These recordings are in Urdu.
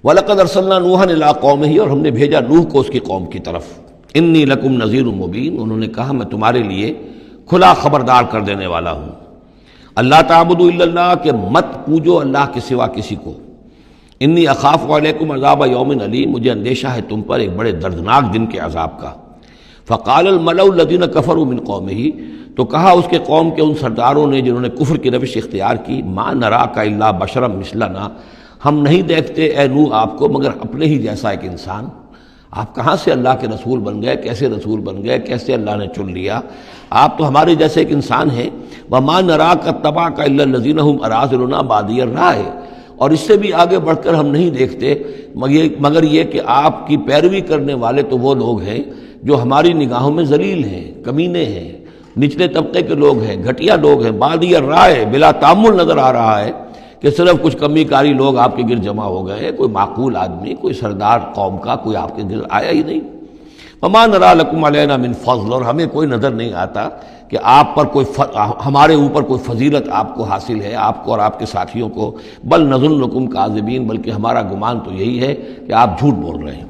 وَلَقَدْ أَرْسَلْنَا نُوحًا إِلَىٰ قَوْمِهِ، اور ہم نے بھیجا نوح کو اس کی قوم کی طرف. اِنِّی لَکُمْ نَذِیرٌ مُبِینٌ، انہوں نے کہا میں تمہارے لیے کھلا خبردار کر دینے والا ہوں. اللہ تعبدوا الا اللہ، کہ مت پوجو اللہ کے سوا کسی کو. انی اخاف علیکم عذاب یوم علیم، مجھے اندیشہ ہے تم پر ایک بڑے دردناک دن کے عذاب کا. فقال الملأ الذین کفروا من قومہ، تو کہا اس کے قوم کے ان سرداروں نے جنہوں نے کفر کی روش اختیار کی، ما نراک الا بشرا مثلنا، ہم نہیں دیکھتے اے نوح آپ کو مگر اپنے ہی جیسا ایک انسان. آپ کہاں سے اللہ کے رسول بن گئے، کیسے رسول بن گئے، کیسے اللہ نے چن لیا؟ آپ تو ہمارے جیسے ایک انسان ہیں. وما نراک اتبعک الا الذین هم اراذلنا بادی الرائے، اور اس سے بھی آگے بڑھ کر ہم نہیں دیکھتے مگر یہ کہ آپ کی پیروی کرنے والے تو وہ لوگ ہیں جو ہماری نگاہوں میں ذلیل ہیں، کمینے ہیں، نچلے طبقے کے لوگ ہیں، گھٹیا لوگ ہیں. بادی الرائے، بلا تامل نظر آ رہا ہے کہ صرف کچھ کمی کاری لوگ آپ کے گرد جمع ہو گئے ہیں، کوئی معقول آدمی، کوئی سردار قوم کا کوئی آپ کے گرد آیا ہی نہیں. وما نرا لکم علینا من فضل، اور ہمیں کوئی نظر نہیں آتا کہ آپ پر کوئی ہمارے اوپر کوئی فضیلت آپ کو حاصل ہے، آپ کو اور آپ کے ساتھیوں کو. بل نظنکم کاذبین، بلکہ ہمارا گمان تو یہی ہے کہ آپ جھوٹ بول رہے ہیں.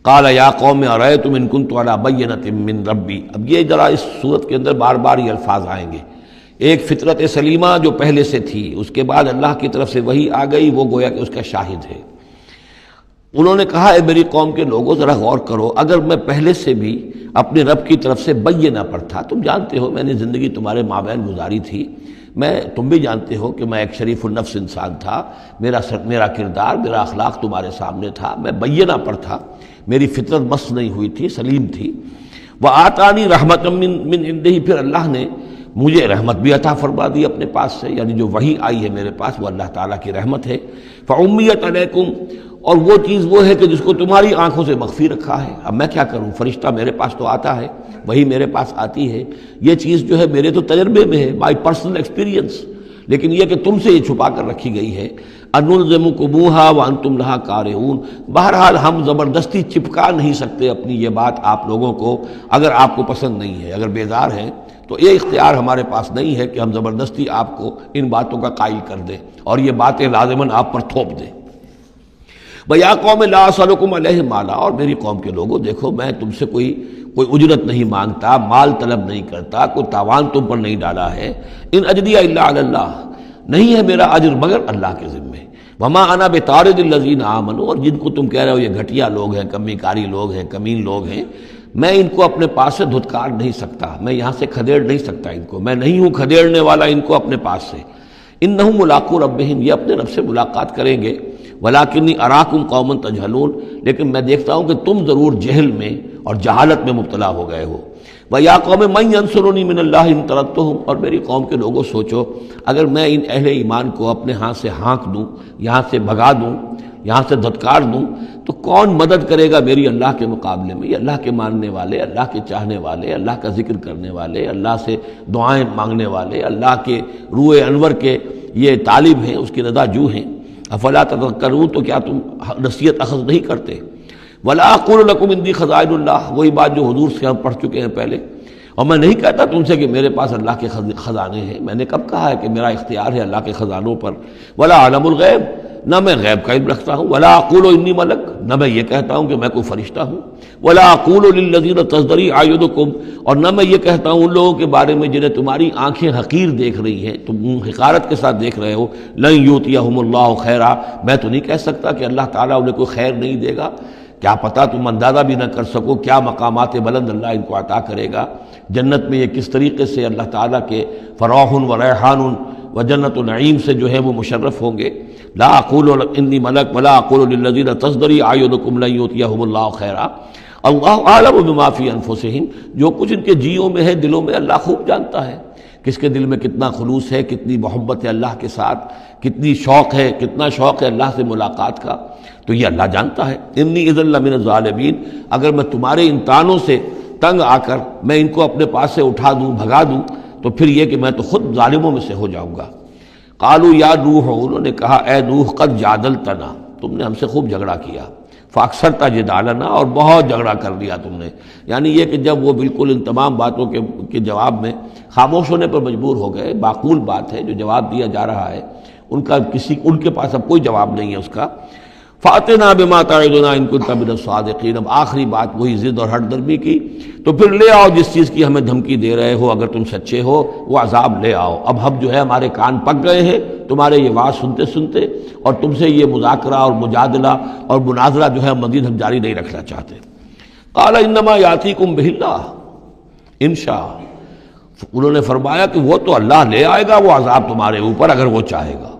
قال یا قوم ارأیتم ان کنت علی بینۃ من ربی، اب یہ ذرا اس صورت کے اندر بار بار یہ الفاظ آئیں گے. ایک فطرت سلیمہ جو پہلے سے تھی، اس کے بعد اللہ کی طرف سے وحی آ گئی، وہ گویا کہ اس کا شاہد ہے. انہوں نے کہا اے میری قوم کے لوگوں ذرا غور کرو، اگر میں پہلے سے بھی اپنے رب کی طرف سے بینہ پر تھا، تم جانتے ہو میں نے زندگی تمہارے مابین گزاری تھی، تم بھی جانتے ہو کہ میں ایک شریف النفس انسان تھا، میرا کردار، میرا اخلاق تمہارے سامنے تھا، میں بینہ پر تھا، میری فطرت مس نہیں ہوئی تھی، سلیم تھی. وآتانی رحمۃ من عنده، پھر اللہ نے مجھے رحمت بھی عطا فرما دی اپنے پاس سے، یعنی جو وحی آئی ہے میرے پاس وہ اللہ تعالیٰ کی رحمت ہے. فعمیت علیکم، اور وہ چیز وہ ہے کہ جس کو تمہاری آنکھوں سے مخفی رکھا ہے. اب میں کیا کروں، فرشتہ میرے پاس تو آتا ہے، وہی میرے پاس آتی ہے، یہ چیز جو ہے میرے تو تجربے میں ہے، مائی پرسنل ایکسپیرینس، لیکن یہ کہ تم سے یہ چھپا کر رکھی گئی ہے. انلزمکموہا وانتم لہا کارہون، بہرحال ہم زبردستی چپکا نہیں سکتے اپنی یہ بات آپ لوگوں کو، اگر آپ کو پسند نہیں ہے، اگر بیزار ہیں تو یہ اختیار ہمارے پاس نہیں ہے کہ ہم زبردستی آپ کو ان باتوں کا قائل کر دیں اور یہ باتیں لازماً آپ پر تھوپ دیں. وَيَا قَوْمِ لَا أَسْأَلُكُمْ عَلَيْهِ مَالًا، اور میری قوم کے لوگوں دیکھو میں تم سے کوئی اجرت نہیں مانگتا، مال طلب نہیں کرتا، کوئی تاوان تم پر نہیں ڈالا ہے. ان اجریہ الا علی اللہ، نہیں ہے میرا اجر مگر اللہ کے ذمے. وما انا بطارد الذین آمنوا، اور جن کو تم کہہ رہے ہو یہ گھٹیا لوگ ہیں، کمی کاری لوگ ہیں، کمین لوگ ہیں، میں ان کو اپنے پاس سے دھتکار نہیں سکتا، میں یہاں سے کھدیڑ نہیں سکتا ان کو، میں نہیں ہوں کھدیڑنے والا ان کو اپنے پاس سے. انہم ملاقو ربہم، یہ اپنے رب سے ملاقات کریں گے. ولیکنی اراکم قوما تجہلون، لیکن میں دیکھتا ہوں کہ تم ضرور جہل میں اور جہالت میں مبتلا ہو گئے ہو. وَيَا قَوْمِ مَن يَنصُرُنِي مِنَ اللَّهِ إِن طَرَدتُّهُمْ، اور میری قوم کے لوگوں سوچو اگر میں ان اہل ایمان کو اپنے ہاتھ سے ہانک دوں، یہاں سے بھگا دوں، یہاں سے دھتکار دوں، تو کون مدد کرے گا میری اللہ کے مقابلے میں؟ یہ اللہ کے ماننے والے، اللہ کے چاہنے والے، اللہ کا ذکر کرنے والے، اللہ سے دعائیں مانگنے والے، اللہ کے روح انور کے یہ طالب ہیں، اس کی رضا جو ہیں. افلا تذکرون، تو کیا تم نصیحت اخذ نہیں کرتے؟ ولا اقول لکم عندی خزائن اللہ، وہی بات جو حضور سے ہم پڑھ چکے ہیں پہلے. اور میں نہیں کہتا تم سے کہ میرے پاس اللہ کے خزانے ہیں، میں نے کب کہا ہے کہ میرا اختیار ہے اللہ کے خزانوں پر. ولا اعلم الغیب، نہ میں غیب کا علم رکھتا ہوں. ولا اقول انی ملک، نہ میں یہ کہتا ہوں کہ میں کوئی فرشتہ ہوں. ولا اقول للذین تزدری اعینکم، اور نہ میں یہ کہتا ہوں ان لوگوں کے بارے میں جنہیں تمہاری آنکھیں حقیر دیکھ رہی ہیں، تم حقارت کے ساتھ دیکھ رہے ہو. لن یؤتیہم اللہ خیرا، میں تو نہیں کہہ سکتا کہ اللہ تعالیٰ انہیں کوئی خیر نہیں دے گا. کیا پتہ تم اندازہ بھی نہ کر سکو کیا مقامات بلند اللہ ان کو عطا کرے گا. جنت میں یہ کس طریقے سے اللہ تعالیٰ کے فراح و ریحان و جنت و نعیم سے جو ہے وہ مشرف ہوں گے. لا اقول انی ملک ولا اقول للذین تزدری اعینکم لن یؤتیہم اللہ خیرا، اللہ اعلم بما فی انفسہم، جو کچھ ان کے جیوں میں ہے، دلوں میں اللہ خوب جانتا ہے. کس کے دل میں کتنا خلوص ہے، کتنی محبت ہے اللہ کے ساتھ، کتنا شوق ہے اللہ سے ملاقات کا، تو یہ اللہ جانتا ہے. انی اذا لمن الظالمین، اگر میں تمہارے ان تانوں سے تنگ آ کر میں ان کو اپنے پاس سے اٹھا دوں، بھگا دوں، تو پھر یہ کہ میں تو خود ظالموں میں سے ہو جاؤں گا. قالوا یا نوح، انہوں نے کہا اے نوح قد جادلتنا، تم نے ہم سے خوب جھگڑا کیا. فاکثرت جدالنا، اور بہت جھگڑا کر لیا تم نے. یعنی یہ کہ جب وہ بالکل ان تمام باتوں کے جواب میں خاموش ہونے پر مجبور ہو گئے، معقول بات ہے جو جواب دیا جا رہا ہے، ان کے پاس اب کوئی جواب نہیں ہے اس کا. فاتنا بما تعدنا ان كنت من الصادقین. اب آخری بات وہی ضد اور ہٹ درمی کی. تو پھر لے آؤ جس چیز کی ہمیں دھمکی دے رہے ہو، اگر تم سچے ہو وہ عذاب لے آؤ. اب ہم جو ہے ہمارے کان پک گئے ہیں تمہارے یہ بات سنتے سنتے، اور تم سے یہ مذاکرہ اور مجادلہ اور مناظرہ جو ہے مزید ہم جاری نہیں رکھنا چاہتے. قال انما یاتیکم بہ اللہ ان شاء. انہوں نے فرمایا کہ وہ تو اللہ لے آئے گا وہ عذاب تمہارے اوپر اگر وہ چاہے گا.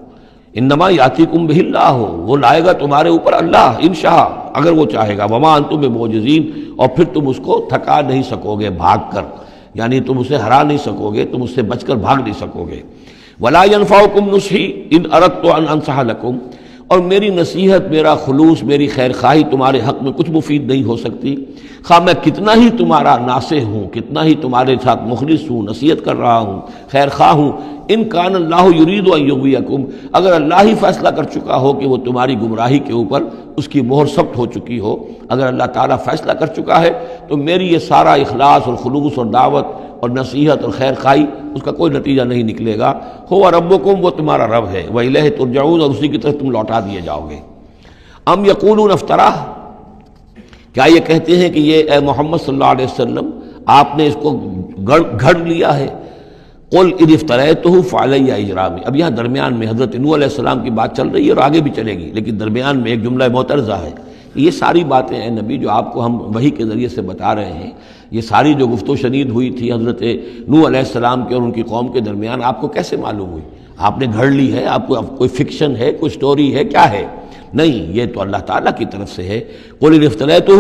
انما یاتیکم بہ اللہ، وہ لائے گا تمہارے اوپر اللہ انشاء اگر وہ چاہے گا. وما انتم بمعجزین، اور پھر تم اس کو تھکا نہیں سکو گے بھاگ کر، یعنی تم اسے ہرا نہیں سکو گے، تم اس سے بچ کر بھاگ نہیں سکو گے. ولا ينفعکم نصحی ان اردت ان انصح لکم، اور میری نصیحت، میرا خلوص، میری خیر خواہی تمہارے حق میں کچھ مفید نہیں ہو سکتی، خواہ میں کتنا ہی تمہارا ناصح ہوں، کتنا ہی تمہارے ساتھ مخلص ہوں، نصیحت کر رہا ہوں، خیر خواہ ہوں. ان کان اللہ یرید ان یغویکم، اگر اللہ ہی فیصلہ کر چکا ہو کہ وہ تمہاری گمراہی کے اوپر اس کی مہر ثبت ہو چکی ہو، اگر اللہ تعالیٰ فیصلہ کر چکا ہے تو میری یہ سارا اخلاص اور خلوص اور دعوت اور نصیحت اور خیر خواہی اس کا کوئی نتیجہ نہیں نکلے گا. ہو ربکم، وہ تمہارا رب ہے، وإلیہ ترجعون، اور اسی کی طرف تم لوٹا دیے جاؤ گے. ام یقولون افتراہ، کیا یہ کہتے ہیں کہ یہ اے محمد صلی اللہ علیہ وسلم آپ نے اس کو گھڑ لیا ہے. قل ان افتریتہ فعلی اجرامی. اب یہاں درمیان میں حضرت نوح علیہ السلام کی بات چل رہی ہے اور آگے بھی چلے گی، لیکن درمیان میں ایک جملہ معترضہ ہے. یہ ساری باتیں ہیں نبی جو آپ کو ہم وحی کے ذریعے سے بتا رہے ہیں، یہ ساری جو گفت و شنید ہوئی تھی حضرت نوح علیہ السلام کے اور ان کی قوم کے درمیان، آپ کو کیسے معلوم ہوئی؟ آپ نے گھڑ لی ہے؟ آپ کو کوئی فکشن ہے، کوئی سٹوری ہے، کیا ہے؟ نہیں، یہ تو اللہ تعالیٰ کی طرف سے ہے. قل ان افتریتہ،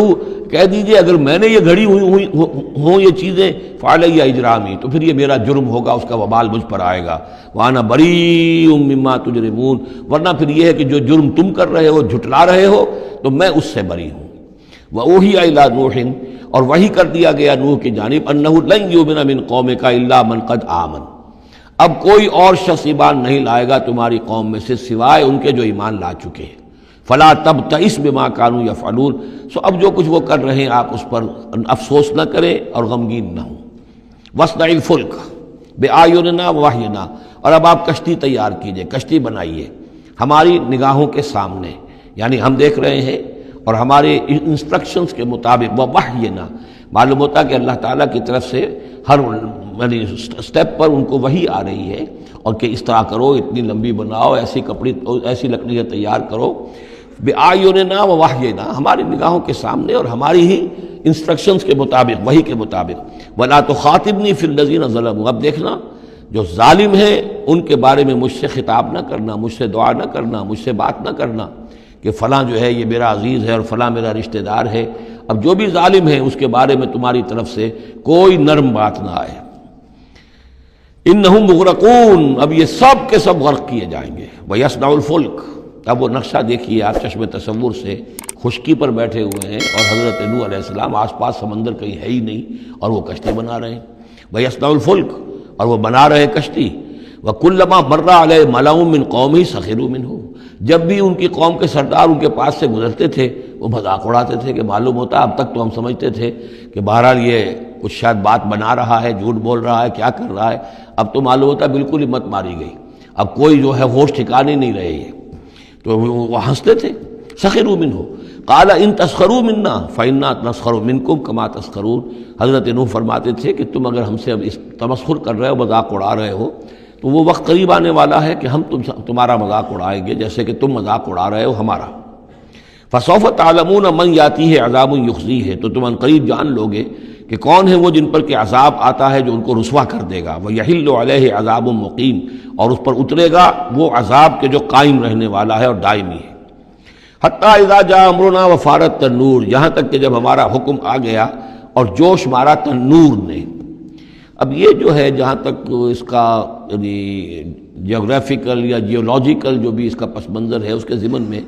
کہہ دیجئے اگر میں نے یہ گھڑی ہوئی ہوں یہ چیزیں، فعلی اجرامی، تو پھر یہ میرا جرم ہوگا، اس کا وبال مجھ پر آئے گا. وانا بریء مما تجرمون، ورنہ پھر یہ ہے کہ جو جرم تم کر رہے ہو، جھٹلا رہے ہو، تو میں اس سے بری ہوں. وأوحی الی نوح، اور وحی کر دیا گیا نوح کی جانب، انہ لن یؤمن من قومک الا من قد آمن، اب کوئی اور شخص ایمان نہیں لائے گا تمہاری قوم میں سے سوائے ان کے جو ایمان لا چکے ہیں. فلا تبتئس بما كانوا يفعلون، سو اب جو کچھ وہ کر رہے ہیں آپ اس پر افسوس نہ کریں اور غمگین نہ ہوں. واصنع الفلک بأعیننا ووحینا، اور اب آپ کشتی تیار کیجئے، کشتی بنائیے ہماری نگاہوں کے سامنے، یعنی ہم دیکھ رہے ہیں اور ہمارے انسٹرکشنز کے مطابق. ووحینا، معلوم ہوتا کہ اللہ تعالیٰ کی طرف سے ہر یعنی سٹیپ پر ان کو وحی آ رہی ہے، اور کہ اس طرح کرو، اتنی لمبی بناؤ، ایسی کپڑی، ایسی لکڑیاں تیار کرو. بِأَعْيُنِنَا وَوَحْيِنَا، ہماری نگاہوں کے سامنے اور ہماری ہی انسٹرکشنز کے مطابق، وحی کے مطابق. وَلَا تُخَاطِبْنِي فِي الَّذِينَ ظَلَمُوا، اب دیکھنا جو ظالم ہیں ان کے بارے میں مجھ سے خطاب نہ کرنا، مجھ سے دعا نہ کرنا، مجھ سے بات نہ کرنا کہ فلاں جو ہے یہ میرا عزیز ہے اور فلاں میرا رشتہ دار ہے. اب جو بھی ظالم ہے اس کے بارے میں تمہاری طرف سے کوئی نرم بات نہ آئے. انہم مغرقون، اب یہ سب کے سب غرق کیے جائیں گے. وَيَصْنَعُ الْفُلْكَ، اب وہ نقشہ دیکھیے آپ چشم تصور سے، خشکی پر بیٹھے ہوئے ہیں اور حضرت نوح علیہ السلام آس پاس سمندر کہیں ہے ہی نہیں اور وہ کشتی بنا رہے ہیں. وَيَصْنَعُ الْفُلْكَ، اور وہ بنا رہے ہیں کشتی. وَكُلَّمَا مَرَّ عَلَيْهِ مَلَأٌ مِّن قَوْمِهِ سَخِرُوا مِنْهُ، جب بھی ان کی قوم کے سردار ان کے پاس سے گزرتے تھے وہ مذاق اڑاتے تھے. کہ معلوم ہوتا اب تک تو ہم سمجھتے تھے کہ بہرحال یہ کچھ شاید بات بنا رہا ہے، جھوٹ بول رہا ہے، کیا کر رہا ہے. اب تو معلوم ہوتا بالکل ہی مت ماری گئی، اب کوئی جو ہے ہوش ٹھکانے نہیں رہے. یہ تو وہ ہنستے تھے. سخروا منہ قال ان تسخروا منا فإنا نسخر منکم کما تسخرون، حضرت نوح فرماتے تھے کہ تم اگر ہم سے اب اس تمسخر کر رہے ہو، مذاق اڑا رہے ہو، تو وہ وقت قریب آنے والا ہے کہ ہم تمہارا مذاق اڑائیں گے جیسے کہ تم مذاق اڑا رہے ہو ہمارا. فسوف تعلمون من یاتیہ عذاب یخزیہ، تو تم عنقریب جان لوگے کہ کون ہے وہ جن پر کہ عذاب آتا ہے جو ان کو رسوا کر دے گا. ویحل علیہ عذاب مقیم، اور اس پر اترے گا وہ عذاب کے جو قائم رہنے والا ہے اور دائمی ہے. حتی اذا جاء امرنا وفارت النور، یہاں تک کہ جب ہمارا حکم آ گیا اور جوش مارا تنور نے. اب یہ جو ہے جہاں تک اس کا یعنی جیوگرافیکل یا جیولوجیکل جو بھی اس کا پس منظر ہے، اس کے ضمن میں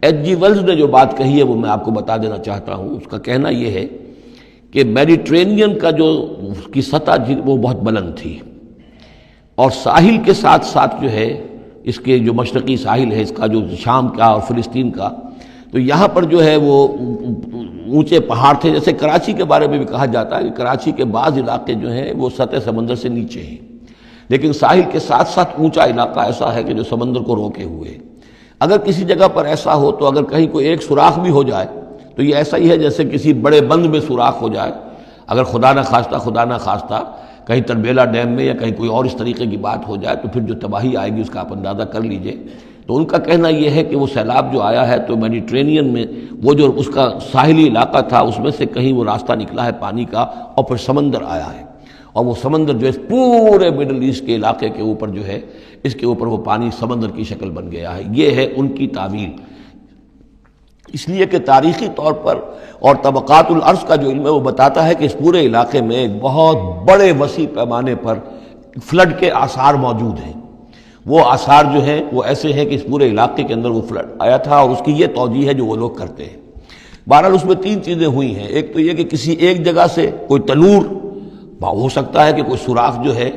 ایچ جی ویلز نے جو بات کہی ہے وہ میں آپ کو بتا دینا چاہتا ہوں. اس کا کہنا یہ ہے کہ میڈیٹرینین کا جو اس کی سطح وہ بہت بلند تھی، اور ساحل کے ساتھ ساتھ جو ہے اس کے جو مشرقی ساحل ہے اس کا جو شام کا اور فلسطین کا، تو یہاں پر جو ہے وہ اونچے پہاڑ تھے. جیسے کراچی کے بارے میں بھی کہا جاتا ہے کہ کراچی کے بعض علاقے جو ہیں وہ سطح سمندر سے نیچے ہیں، لیکن ساحل کے ساتھ ساتھ اونچا علاقہ ایسا ہے کہ جو سمندر کو روکے ہوئے. اگر کسی جگہ پر ایسا ہو تو اگر کہیں کوئی ایک سوراخ بھی ہو جائے تو یہ ایسا ہی ہے جیسے کسی بڑے بند میں سوراخ ہو جائے. اگر خدا نہ خواستہ کہیں تربیلا ڈیم میں یا کہیں کوئی اور اس طریقے کی بات ہو جائے تو پھر جو تباہی آئے گی اس کا آپ اندازہ کر لیجئے. تو ان کا کہنا یہ ہے کہ وہ سیلاب جو آیا ہے تو میڈیٹرینین میں وہ جو اس کا ساحلی علاقہ تھا اس میں سے کہیں وہ راستہ نکلا ہے پانی کا اور پھر سمندر آیا ہے، اور وہ سمندر جو ہے پورے مڈل ایسٹ کے علاقے کے اوپر جو ہے اس کے اوپر وہ پانی سمندر کی شکل بن گیا ہے. یہ ہے ان کی تعویل. اس لیے کہ تاریخی طور پر اور طبقات الارض کا جو علم ہے وہ بتاتا ہے کہ اس پورے علاقے میں ایک بہت بڑے وسیع پیمانے پر فلڈ کے آثار موجود ہیں. وہ آثار جو ہیں وہ ایسے ہیں کہ اس پورے علاقے کے اندر وہ فلڈ آیا تھا، اور اس کی یہ توجیہ ہے جو وہ لوگ کرتے ہیں. بہرحال اس میں تین چیزیں ہوئی ہیں. ایک تو یہ کہ کسی ایک جگہ سے کوئی تنور ہو سکتا ہے کہ کوئی سوراخ جو ہے،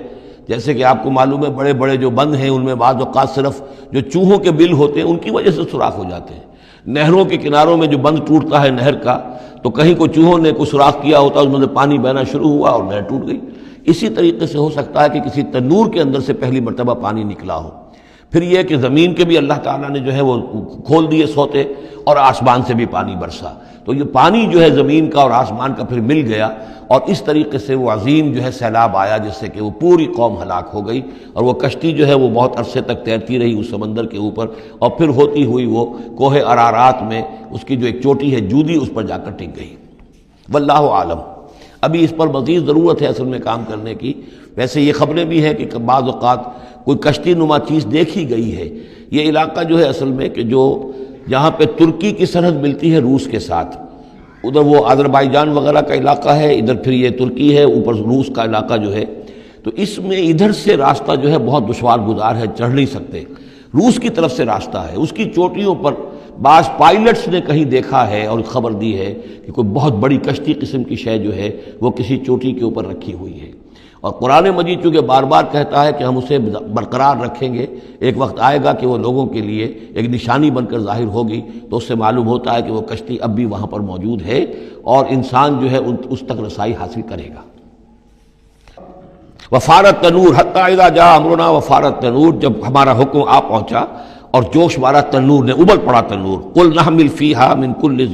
جیسے کہ آپ کو معلوم ہے بڑے بڑے جو بند ہیں ان میں بعض اوقات صرف جو چوہوں کے بل ہوتے ہیں ان کی وجہ سے سوراخ ہو جاتے ہیں. نہروں کے کناروں میں جو بند ٹوٹتا ہے نہر کا تو کہیں کوئی چوہوں نے کوئی سوراخ کیا ہوتا ہے، اس میں سے پانی بہنا شروع ہوا اور نہر ٹوٹ گئی. اسی طریقے سے ہو سکتا ہے کہ کسی تنور کے اندر سے پہلی مرتبہ پانی نکلا ہو. پھر یہ کہ زمین کے بھی اللہ تعالیٰ نے جو ہے وہ کھول دیے سوتے اور آسمان سے بھی پانی برسا، تو یہ پانی جو ہے زمین کا اور آسمان کا پھر مل گیا، اور اس طریقے سے وہ عظیم جو ہے سیلاب آیا جس سے کہ وہ پوری قوم ہلاک ہو گئی. اور وہ کشتی جو ہے وہ بہت عرصے تک تیرتی رہی اس سمندر کے اوپر، اور پھر ہوتی ہوئی وہ کوہ ارارات میں اس کی جو ایک چوٹی ہے جودی اس پر جا کر ٹک گئی. واللہ عالم. ابھی اس پر مزید ضرورت ہے اصل میں کام کرنے کی. ویسے یہ خبریں بھی ہیں کہ بعض اوقات کوئی کشتی نما چیز دیکھی گئی ہے. یہ علاقہ جو ہے اصل میں کہ جو جہاں پہ ترکی کی سرحد ملتی ہے روس کے ساتھ، ادھر وہ آذربائیجان وغیرہ کا علاقہ ہے، ادھر پھر یہ ترکی ہے، اوپر روس کا علاقہ جو ہے، تو اس میں ادھر سے راستہ جو ہے بہت دشوار گزار ہے، چڑھ نہیں سکتے. روس کی طرف سے راستہ ہے. اس کی چوٹیوں پر بعض پائلٹس نے کہیں دیکھا ہے اور خبر دی ہے کہ کوئی بہت بڑی کشتی قسم کی شے جو ہے وہ کسی چوٹی کے اوپر رکھی ہوئی ہے. اور قرآن مجید چونکہ بار بار کہتا ہے کہ ہم اسے برقرار رکھیں گے، ایک وقت آئے گا کہ وہ لوگوں کے لیے ایک نشانی بن کر ظاہر ہوگی، تو اس سے معلوم ہوتا ہے کہ وہ کشتی اب بھی وہاں پر موجود ہے اور انسان جو ہے اس تک رسائی حاصل کرے گا. وفارت تنور حتی اذا جاء امرنا. وفارت تنور، جب ہمارا حکم آ پہنچا اور جوش مارا تنور نے، ابل پڑا تنور. قل نحمل فیہا من کل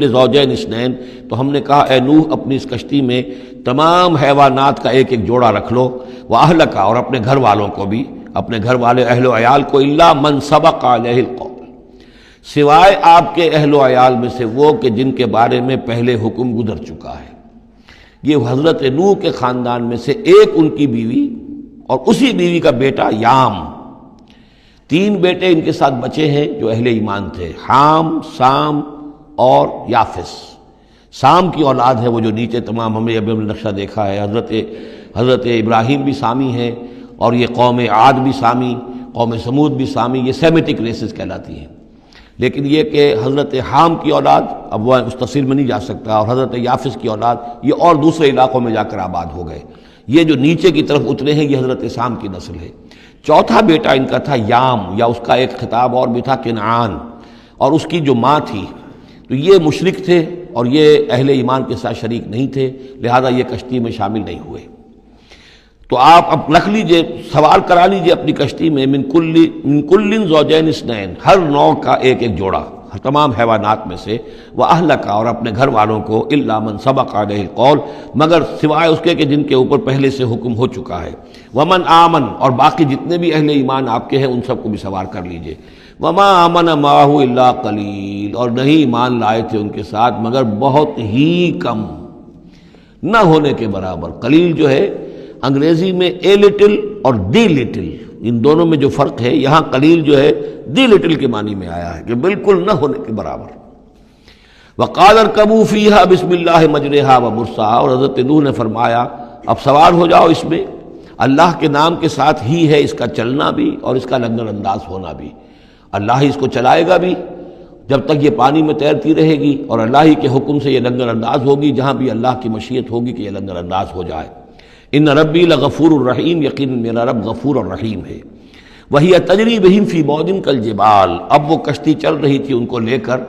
زوجین اثنین. تو ہم نے کہا اے نوح اپنی اس کشتی میں تمام حیوانات کا ایک ایک جوڑا رکھ لو، واہلک، اور اپنے گھر والوں کو بھی، اپنے گھر والے اہل و عیال کو، الا من سبق علیہ القول، سوائے آپ کے اہل و عیال میں سے وہ کہ جن کے بارے میں پہلے حکم گزر چکا ہے. یہ حضرت نوح کے خاندان میں سے ایک ان کی بیوی اور اسی بیوی کا بیٹا یام. تین بیٹے ان کے ساتھ بچے ہیں جو اہل ایمان تھے، حام، سام اور یافس. سام کی اولاد ہے وہ جو نیچے تمام ہم نے ابھی نقشہ دیکھا ہے. حضرت ابراہیم بھی سامی ہیں، اور یہ قوم عاد بھی سامی، قوم سمود بھی سامی. یہ سیمیٹک ریسز کہلاتی ہیں. لیکن یہ کہ حضرت حام کی اولاد اب وہ اس تفصیل میں نہیں جا سکتا، اور حضرت یافس کی اولاد یہ اور دوسرے علاقوں میں جا کر آباد ہو گئے. یہ جو نیچے کی طرف اترے ہیں یہ حضرت سام کی نسل ہے. چوتھا بیٹا ان کا تھا یام، یا اس کا ایک خطاب اور بھی تھا کنعان، اور اس کی جو ماں تھی تو یہ مشرک تھے اور یہ اہل ایمان کے ساتھ شریک نہیں تھے، لہذا یہ کشتی میں شامل نہیں ہوئے. تو آپ اب رکھ لیجئے، سوار کرا لیجئے اپنی کشتی میں من کل زوجین اثنین، ہر نوع کا ایک ایک جوڑا تمام حیوانات میں سے، واہلک، اور اپنے گھر والوں کو، الا من سبق علیہ القول، مگر سوائے اس کے کہ جن کے اوپر پہلے سے حکم ہو چکا ہے. ومن آمن، اور باقی جتنے بھی اہل ایمان آپ کے ہیں ان سب کو بھی سوار کر لیجئے. وما آمن معہ الا قلیل، اور نہیں ایمان لائے تھے ان کے ساتھ مگر بہت ہی کم، نہ ہونے کے برابر. قلیل جو ہے انگریزی میں اے لٹل اور دی لٹل، ان دونوں میں جو فرق ہے، یہاں قلیل جو ہے دی لٹل کے معنی میں آیا ہے کہ بالکل نہ ہونے کے برابر. وقال ارکبوا فیہا بسم اللہ مجریہا ومرساہا، اور حضرت نوح نے فرمایا اب سوار ہو جاؤ اس میں، اللہ کے نام کے ساتھ ہی ہے اس کا چلنا بھی اور اس کا لنگر انداز ہونا بھی. اللہ ہی اس کو چلائے گا بھی جب تک یہ پانی میں تیرتی رہے گی، اور اللہ ہی کے حکم سے یہ لنگر انداز ہوگی جہاں بھی اللہ کی مشیت ہوگی کہ یہ لنگر انداز ہو جائے. ان ربی لغفور الرحیم، یقین میرا رب غفور الرحیم ہے. وہی تجری بہم فی موج کالجبال، اب وہ کشتی چل رہی تھی ان کو لے کر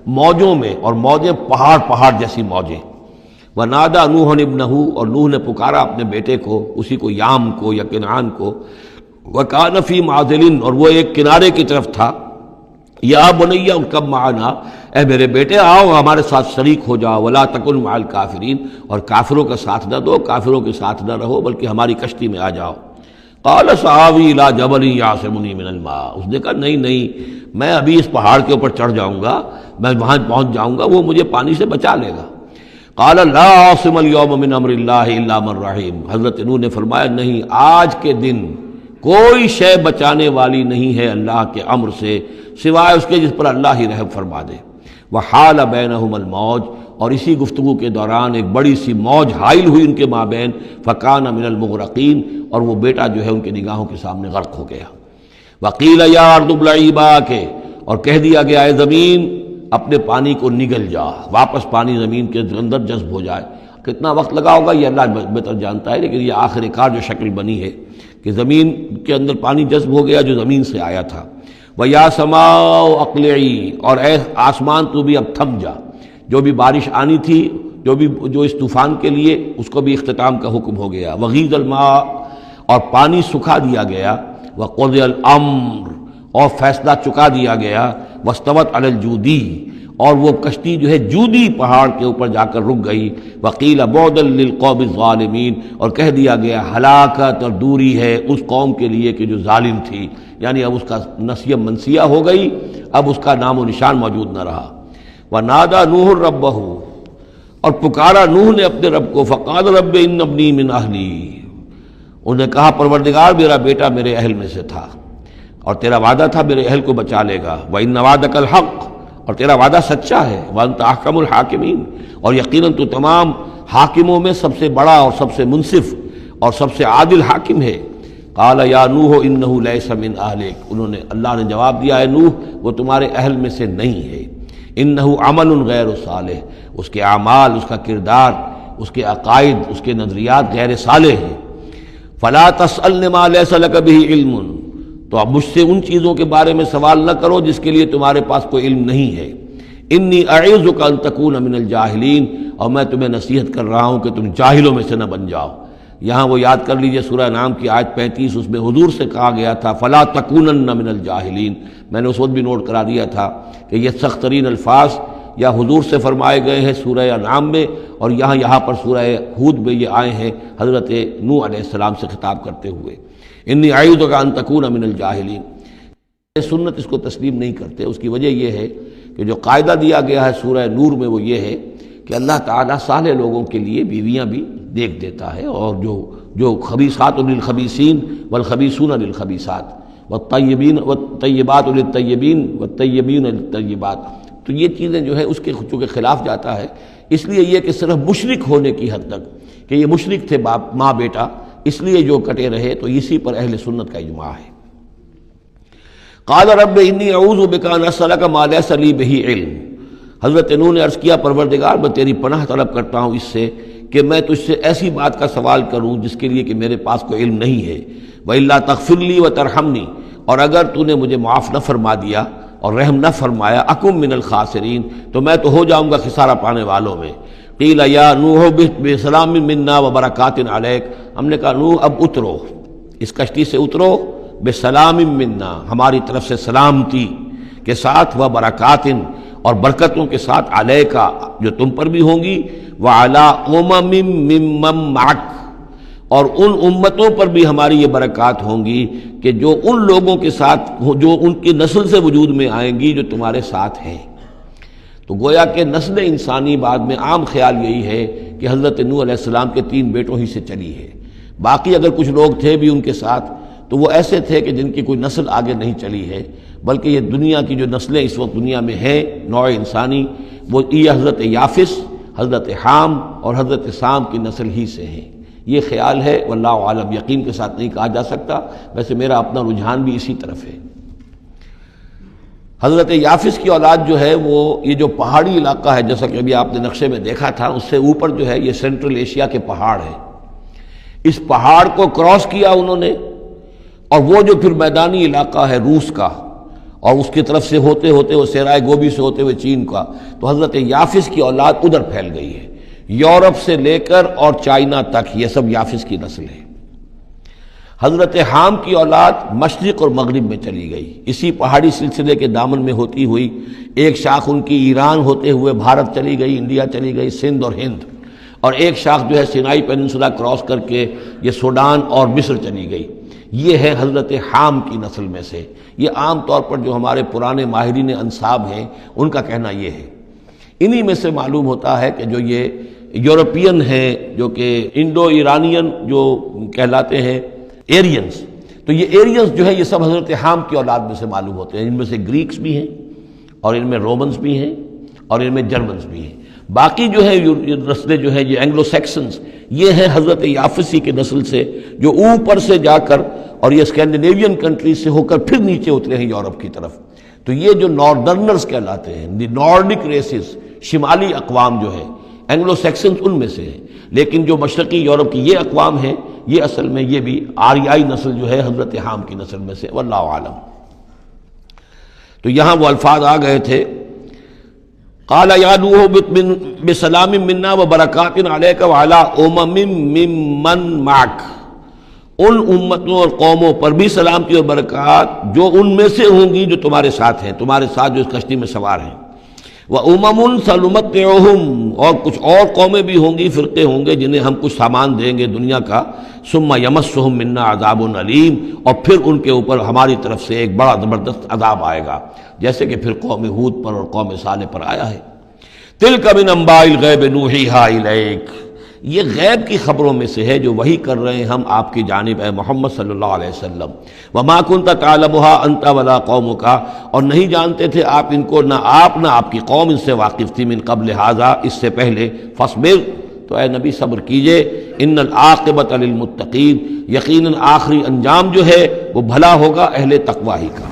موجوں میں، اور موجیں پہاڑ جیسی موجیں. ونادى نوح ابنہ، اور نوح نے پکارا اپنے بیٹے کو، اسی کو یام کو یا کنعان کو. وکان فی معزل، اور وہ ایک کنارے کی طرف تھا، یا بنیا ارکب معنا، اے میرے بیٹے آؤ ہمارے ساتھ شریک ہو جاؤ، ولا تکن مع الکافرین، اور کافروں کا ساتھ نہ دو، کافروں کے ساتھ نہ رہو بلکہ ہماری کشتی میں آ جاؤ۔ قال سآوی الی جبل یعصمنی من الماء، اس نے کہا نہیں میں ابھی اس پہاڑ کے اوپر چڑھ جاؤں گا، میں وہاں پہنچ جاؤں گا، وہ مجھے پانی سے بچا لے گا۔ قال لا عاصم اليوم من امر اللہ الا من رحم، حضرت نوح نے فرمایا نہیں، آج کے دن کوئی شے بچانے والی نہیں ہے اللہ کے امر سے سوائے اس کے جس پر اللہ ہی رحم فرما دے۔ وحال بینہم الموج، اور اسی گفتگو کے دوران ایک بڑی سی موج حائل ہوئی ان کے مابین، فکان من المغرقین، اور وہ بیٹا جو ہے ان کی نگاہوں کے سامنے غرق ہو گیا۔ وقیل یا ارض ابلعی ماءک، اور کہہ دیا گیا اے زمین اپنے پانی کو نگل جا، واپس پانی زمین کے اندر جذب ہو جائے۔ کتنا وقت لگا ہوگا یہ اللہ بہتر جانتا ہے، لیکن یہ آخر کار جو شکل بنی ہے کہ زمین کے اندر پانی جذب ہو گیا جو زمین سے آیا تھا۔ وَيَا سَمَاءُ أَقْلِعِي، اور اے آسمان تو بھی اب تھم جا، جو بھی بارش آنی تھی، جو اس طوفان کے لیے، اس کو بھی اختتام کا حکم ہو گیا۔ وَغِيضَ الْمَاءُ، اور پانی سکھا دیا گیا۔ وَقُضِيَ الْأَمْرُ، اور فیصلہ چکا دیا گیا۔ وَاسْتَوَتْ عَلَى الْجُودِي، اور وہ کشتی جو ہے جودی پہاڑ کے اوپر جا کر رک گئی۔ وَقِيلَ بُعْدًا لِلْقَوْمِ الظَّالِمِينَ، اور کہہ دیا گیا ہلاکت اور دوری ہے اس قوم کے لیے کہ جو ظالم تھی، یعنی اب اس کا نسیہ منسیہ ہو گئی، اب اس کا نام و نشان موجود نہ رہا۔ وَنَادَى نُوحٌ رَبَّهُ، اور پکارا نوح نے اپنے رب کو، فَقَالَ رَبِّ إِنَّ ابْنِي مِنْ أَهْلِي، انہوں نے کہا پروردگار میرا بیٹا میرے اہل میں سے تھا، اور تیرا وعدہ تھا میرے اہل کو بچا لے گا۔ وَإِنَّ وعدَكَ الْحَقُّ، اور تیرا وعدہ سچا ہے۔ وَأَنْتَ أَحْكَمُ الْحَاكِمِينَ، اور یقیناً تو تمام حاکموں میں سب سے بڑا اور سب سے منصف اور سب سے عادل حاکم ہے۔ قال یا نوح انہ لیس من اہلک، انہوں نے اللہ نے جواب دیا ہے نوح وہ تمہارے اہل میں سے نہیں ہے۔ انہ عمل غیر صالح، اس کے اعمال، اس کا کردار، اس کے عقائد، اس کے نظریات غیر صالح ہیں۔ فلا تسألن ما لیس لک بہ علم، تو اب مجھ سے ان چیزوں کے بارے میں سوال نہ کرو جس کے لیے تمہارے پاس کوئی علم نہیں ہے۔ انی اعوذک ان تکون من الجاہلین، اور میں تمہیں نصیحت کر رہا ہوں کہ تم جاہلوں میں سے نہ بن جاؤ۔ یہاں وہ یاد کر لیجئے سورہ انعام کی آیت 35، اس میں حضور سے کہا گیا تھا فلا تکونن من الجاہلین، میں نے اس وقت بھی نوٹ کرا دیا تھا کہ یہ سخت ترین الفاظ یا حضور سے فرمائے گئے ہیں سورہ انعام میں، اور یہاں پر سورہ ہود میں یہ آئے ہیں حضرت نوح علیہ السلام سے خطاب کرتے ہوئے، انی اعوذک ان تکون من الجاہلین۔ سنت اس کو تسلیم نہیں کرتے، اس کی وجہ یہ ہے کہ جو قاعدہ دیا گیا ہے سورہ نور میں وہ یہ ہے کہ اللہ تعالیٰ صالح لوگوں کے لیے بیویاں بھی دیکھ دیتا ہے، اور جو خبیثات للخبیثین والخبیثون للخبیثات والطیبات للطیبین والطیبین للطیبات، تو یہ چیزیں جو ہے اس کے چونکہ خلاف جاتا ہے، اس لیے یہ کہ صرف مشرک ہونے کی حد تک کہ یہ مشرک تھے باپ ماں بیٹا، اس لیے جو کٹے رہے، تو اسی پر اہل سنت کا اجماع ہے۔ قال رب انی اعوذ بک ان اسألک ما لیس لی بہ علم، حضرت نوح نے عرض کیا پروردگار میں تیری پناہ طلب کرتا ہوں اس سے کہ میں تجھ سے ایسی بات کا سوال کروں جس کے لیے کہ میرے پاس کوئی علم نہیں ہے۔ وَإِلَّا تَغْفِرْ لِي وَتَرْحَمْنِي، اور اگر تو نے مجھے معاف نہ فرما دیا اور رحم نہ فرمایا، اکم من الخاسرین، تو میں تو ہو جاؤں گا خسارہ پانے والوں میں۔ قیل یا نوح بسلام منا وبرکات علیک، ہم نے کہا نوح اب اترو، اس کشتی سے اترو، بسلام منا، ہماری طرف سے سلامتی کے ساتھ، وبرکات، اور برکتوں کے ساتھ، علیکا، جو تم پر بھی ہوں گی، وعلی امم ممن معک، اور ان امتوں پر بھی ہماری یہ برکات ہوں گی کہ جو ان لوگوں کے ساتھ، جو ان کی نسل سے وجود میں آئیں گی جو تمہارے ساتھ ہیں۔ تو گویا کہ نسل انسانی بعد میں عام خیال یہی ہے کہ حضرت نوح علیہ السلام کے 3 بیٹوں ہی سے چلی ہے، باقی اگر کچھ لوگ تھے بھی ان کے ساتھ تو وہ ایسے تھے کہ جن کی کوئی نسل آگے نہیں چلی ہے، بلکہ یہ دنیا کی جو نسلیں اس وقت دنیا میں ہیں نوع انسانی، وہ یہ حضرت یافس، حضرت حام اور حضرت سام کی نسل ہی سے ہیں۔ یہ خیال ہے، واللہ عالم، یقین کے ساتھ نہیں کہا جا سکتا، ویسے میرا اپنا رجحان بھی اسی طرف ہے۔ حضرت یافس کی اولاد جو ہے وہ یہ جو پہاڑی علاقہ ہے، جیسا کہ ابھی آپ نے نقشے میں دیکھا تھا، اس سے اوپر جو ہے یہ سینٹرل ایشیا کے پہاڑ ہیں، اس پہاڑ کو کراس کیا انہوں نے، اور وہ جو پھر میدانی علاقہ ہے روس کا، اور اس کی طرف سے ہوتے ہوتے وہ صحرائے گوبی سے ہوتے ہوئے چین کا، تو حضرت یافس کی اولاد ادھر پھیل گئی ہے، یورپ سے لے کر اور چائنا تک، یہ سب یافس کی نسل ہے۔ حضرت حام کی اولاد مشرق اور مغرب میں چلی گئی، اسی پہاڑی سلسلے کے دامن میں ہوتی ہوئی ایک شاخ ان کی ایران ہوتے ہوئے بھارت چلی گئی، انڈیا چلی گئی، سندھ اور ہند، اور ایک شاخ جو ہے سینائی پیننسولا کراس کر کے یہ سوڈان اور مصر چلی گئی۔ یہ ہے حضرت حام کی نسل میں سے۔ یہ عام طور پر جو ہمارے پرانے ماہرین انساب ہیں ان کا کہنا یہ ہے۔ انہی میں سے معلوم ہوتا ہے کہ جو یہ یورپین ہیں، جو کہ انڈو ایرانین جو کہلاتے ہیں ایرینز، تو یہ ایرینز جو ہے یہ سب حضرت حام کی اولاد میں سے معلوم ہوتے ہیں۔ ان میں سے گریکس بھی ہیں اور ان میں رومنز بھی ہیں اور ان میں جرمنز بھی ہیں۔ باقی جو ہے نسلیں جو ہیں یہ اینگلو سیکسنز، یہ ہیں حضرت یافسی کے نسل سے، جو اوپر سے جا کر اور یہ اسکینڈینیوین کنٹریز سے ہو کر پھر نیچے اترے ہیں یورپ کی طرف۔ تو یہ جو ناردرنرز کہلاتے ہیں، دی نارڈک ریسز، شمالی اقوام جو ہے اینگلو سیکسنز ان میں سے ہیں، لیکن جو مشرقی یورپ کی یہ اقوام ہیں یہ اصل میں یہ بھی آریائی نسل جو ہے حضرت حام کی نسل میں سے، واللہ عالم۔ تو یہاں وہ الفاظ آ گئے تھے، قال یا نوح بسلام منا وبرکات علیک وعلی امم ممن معک، ان امتوں اور قوموں پر بھی سلامتی اور برکات جو ان میں سے ہوں گی جو تمہارے ساتھ ہیں، تمہارے ساتھ جو اس کشتی میں سوار ہیں۔ وَأُمَمٌ سَنُمَتِّعُهُمْ، اور کچھ اور قومیں بھی ہوں گی، فرقے ہوں گے جنہیں ہم کچھ سامان دیں گے دنیا کا، ثُمَّ يَمَسُّهُم مِّنَّا عَذَابٌ أَلِيمٌ، اور پھر ان کے اوپر ہماری طرف سے ایک بڑا زبردست عذاب آئے گا، جیسے کہ پھر قوم ہود پر اور قوم صالح پر آیا ہے۔ تِلْكَ مِنْ أَنْبَاءِ الْغَيْبِ نُوحِيهَا إِلَيْكَ، یہ غیب کی خبروں میں سے ہے جو وحی کر رہے ہیں ہم آپ کی جانب، اے محمد صلی اللہ علیہ وسلم۔ وَمَا كُنْتَ تَعْلَمُهَا أَنْتَ وَلَا قَوْمُكَ، اور نہیں جانتے تھے آپ ان کو، نہ آپ نہ آپ کی قوم ان سے واقف تھی، من قبل هذا، اس سے پہلے، فاصبر، تو اے نبی صبر کیجئے، ان العاقبۃ للمتقین، یقیناً آخری انجام جو ہے وہ بھلا ہوگا اہل تقوی ہی کا۔